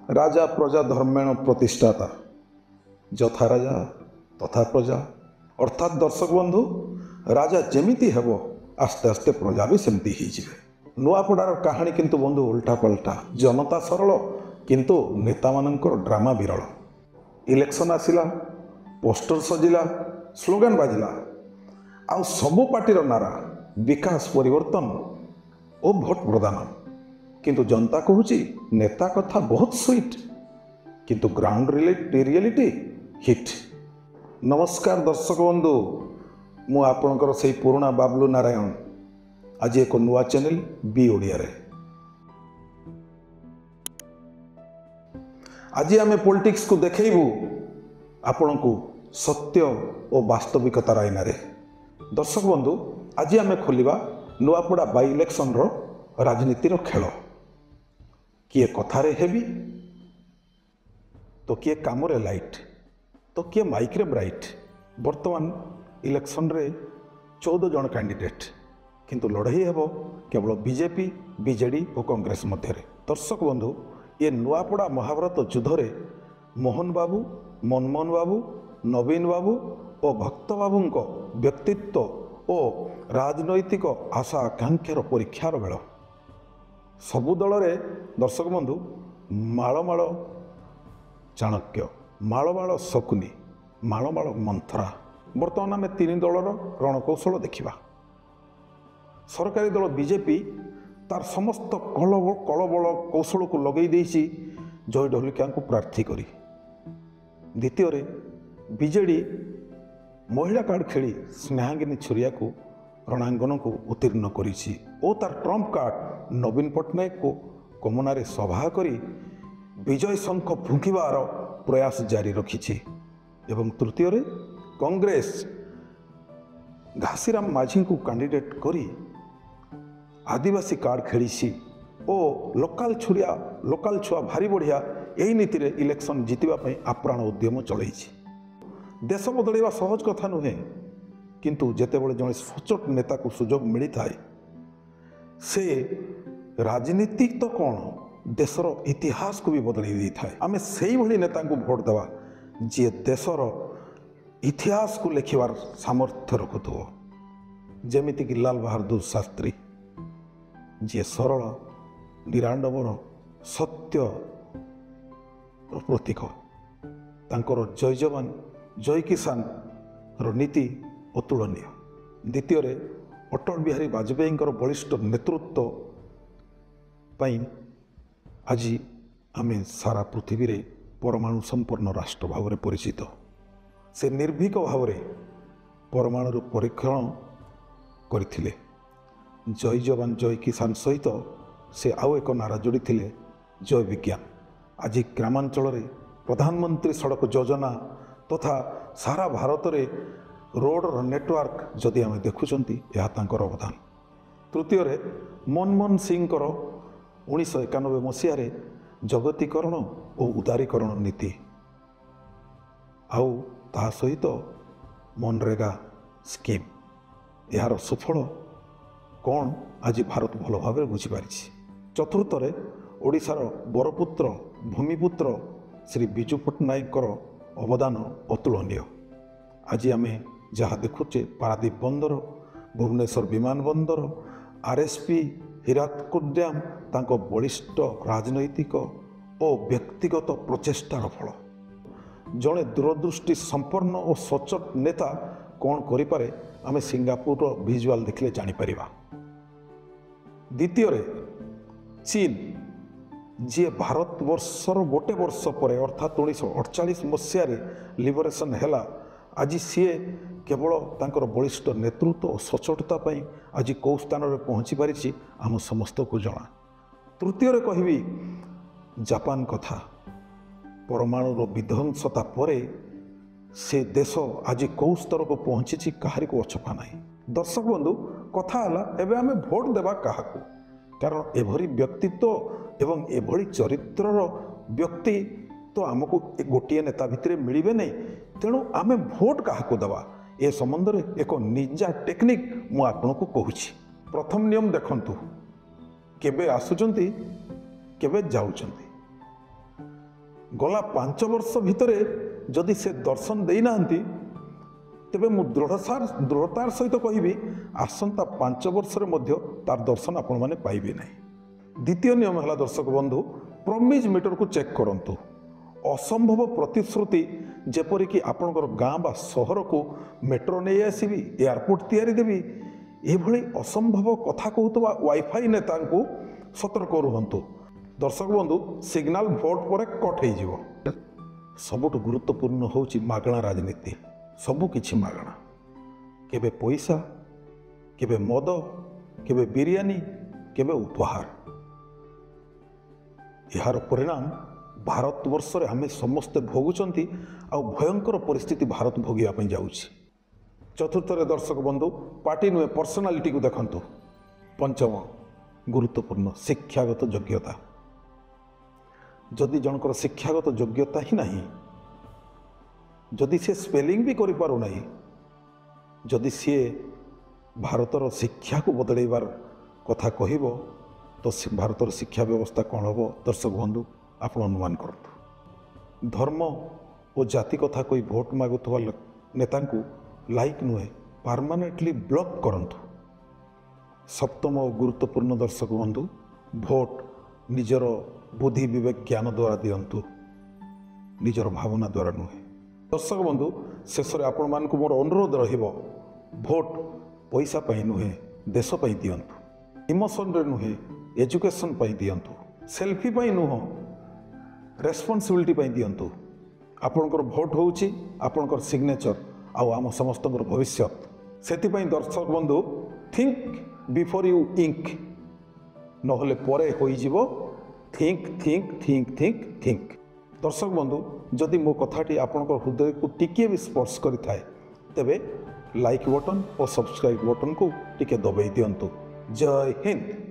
राजा प्रजा धर्मेण प्रतिष्ठाता यथा राजा तथा प्रजा अर्थात दर्शक बंधु राजा जेमिति हेबो आस्ते आस्ते प्रजा भी सेमती ही जिवे। नुआपड़ार कहानी किंतु बंधु उल्टा पलटा जनता सरल किंतु नेता मानकर ड्रामा विरल। इलेक्शन आसिला पोस्टर सजिला स्लोगान बाजिला आउ सबु पार्टीर नारा विकास परिवर्तन और भोट प्रदान किंतु जनता कहूची नेता कथा बहुत स्वीट किंतु ग्राउंड रियलिटी हिट। नमस्कार दर्शक बंधु मु आपणकर से पुराना बाबलू नारायण आज एक नुआ चैनल बी ओडिया रे। आज आम पॉलिटिक्स को देखैबू आपण को सत्य और वास्तविकतार आईनारे। दर्शक बंधु आज आम खोलिबा नुआपड़ा बाई इलेक्शन रो राजनीतिर खेल। किए कथारे हेवी तो किए कामरे लाइट तो किए माइक रे ब्राइट। वर्तमान इलेक्शन रे 14 जन कैंडिडेट किंतु लड़ाई हेबो केवल बीजेपी बीजेडी और कांग्रेस मध्य। दर्शक बंधु ये नुआपड़ा महाभारत युद्ध रे मोहन बाबू मनमोहन बाबू नवीन बाबू और भक्त बाबू व्यक्तित्व और राजनैतिक आशा आकांक्षार परीक्षार बेल सबु दल रे दर्शक बंधु माळमाळ चाणक्य माळमाळ शकुनी माळमाळ मंथरा। बर्तमान आम 3 दलर रणकौशल देखा। सरकारी दल बीजेपी तार समस्त कलबल कौशल को लगे देसी जय ढोलिका को प्रार्थी करी। द्वितीय बीजेडी महिला कार्ड खेली स्नेहांगिनी छुरिया को रणांगन को उत्तीर्ण करिछि और तार ट्रम्प कार्ड नवीन पट्टनायक को कमनारे सभा करी विजय शंख फुंकिबार प्रयास जारी रखिछि। एवं तृतीय कांग्रेस घासीराम माझी को कैंडिडेट करी आदिवासी कार्ड खेली और लोकाल छुआ भारी बढ़िया यही नीति रे इलेक्शन जीतवा आप्राण उद्यम चलई। देश बदलवा सहज कथा नुहे किंतु जेतेबेले जड़े सचोट नेता को सुजोग मिलता है से राजनीति तो कौन देशर इतिहास को भी बदल देता है। आम से ही नेता को भोट देवा जी देशर इतिहास को लिखिबार सामर्थ्य रखुथो जेमिति कि लाल बहादुर शास्त्री जी सरल निराडंबर सत्य प्रतीक तांकर जय जवान जय किसान नीति अतुलनीय। द्वितीय अटल बिहारी वाजपेयी बलिष्ठ नेतृत्व पाई आज आम सारा पृथ्वी रे परमाणु संपन्न राष्ट्र भाव में परिचित। से निर्भीक भाव में परमाणु परीक्षण करथिले। जय जवान जय किसान सहित से आउ एक नारा जोड़ी थिले जय विज्ञान। आज ग्रामांचल रे प्रधानमंत्री सड़क योजना तथा सारा भारत रे रोडर नेटवर्क जदि आम देखुंट यह तांकर अवदान। तृतीय मनमोहन सिंह 1991 मसीह जगतीकरण और उदारीकरण नीति आउ ता सहित मनरेगा स्कीम यार सुफल कौन आज भारत भल भाव बुझीपारी। चतुर्थ ओडिशार बरपुत्र भूमिपुत्र श्री विजु पट्टनायक अवदान अतुलनीय। आज आम जहाँ देखुचे पारादीप बंदर भुवनेश्वर विमान बंदर आरएसपी हीराकुद डैम तांको बलिष्ठ राजनैतिक और व्यक्तिगत प्रचेष्टार फल। जड़े दूरदृष्टि संपन्न और सचोट नेता कौन करें आम सिंगापुर विजुआल देखले जापर। द्वितीय चीन जी भारत वर्षर गोटे वर्ष पर अर्थात 1948 मसीह लिबरेशन हैला आज सी केवल तांकर बलिष्ठ नेतृत्व और सचोटता आज कौ स्थान में पहुँची पारी आम समस्त को जना। तृतीय कहबी जापान कथा परमाणुर विध्वंसता पर से देश आज कौ स्तर को पहुँची कहारी को अछपा ना। दर्शक बंधु कथा एवं आम भोट देवा क्या कारण एभरी व्यक्तित्व एवं एभली चरित्रर व्यक्ति तो आमको गोटे नेता भितर मिलबे नहीं। तेणु आम भोट क्या देवा ए संबंध में एक निजा टेक्निक मु आपन को कहूँ। प्रथम नियम देखंतु केबे आसुचंती केबे जाउचंती गला 5 वर्ष भितर जदि से दर्शन देना तेबे मु दृढ़तार सहित कहबी आसंता 5 वर्ष तार दर्शन आपण मैंने पाइबे नहीं। द्वितीय नियम है दर्शक बंधु, प्रॉमिज मीटर को चेक करंतु। असंभव प्रतिश्रुति जेपरिक आपणकर गाँ बा सहर को मेट्रो नहीं आसबि, एयरपोर्ट तैयारी देवी, एभली असंभव कथा कहूवा वाईफाई नेता को सतर्क रुहंतु। दर्शक बंधु, सिग्नाल भोट पर कट हो। सबुठ गुरुत्वपूर्ण होची मागणा राजनीति। सबकिछि मागणा, केबे पैसा, केबे मद, केबे बिरियानी, केबे उपहार। यार परिणाम भारतवर्ष रे आमे समस्ते भोगुचंती आ भयंकर परिस्थिति भारत भोगिया पई जाउछि। चतुर्थ रे दर्शक बंधु, पार्टी नुहे पर्सनालिटी को देखंतु। पंचम गुरुत्वपूर्ण शिक्षागत योग्यता। जदि जनकर शिक्षागत योग्यता ही नहीं, जदि से स्पेलिंग भी करि पारु नहीं, जदि सी भारतर शिक्षा को बदलैबार कथा कहब तो भारतर शिक्षा व्यवस्था कौन हम? दर्शक बंधु, आप अनुमान करतु। धर्म और जाति कथा कोई भोट मागुवा नेता को लाइक नुहे परमानेंटली ब्लॉक करंतु। सप्तम और गुरुत्वपूर्ण दर्शक बंधु, भोट निजर बुद्धि विवेक ज्ञान द्वारा दिंतु, निजर भावना द्वारा नुहे। दर्शक बंधु, शेष में आपण मान मोर अनुरोध रहिबो, भोट पैसा पाई नुहे देश पाई दियंतु, इमोशन रे नुहे एजुकेशन पाई दियंतु, सेल्फी पाई नुह रेस्पॉन्सिबिलिटी पाई दियंतु। आपणकर भोट होउची आपणकर सिग्नेचर आउ आम समस्तଙ୍କର भविष्य। सेतिपाई दर्शक बंधु, थिंक बिफोर यू इंक, नहले परे होई जीवो think think think think think. दर्शक बंधु, जदि मो कथाटी आपणकर हृदय को टिके भी स्पर्श करिथाए तेबे लाइक बटन और सब्सक्राइब बटन को टिके दबाई दियंतु। जय हिंद।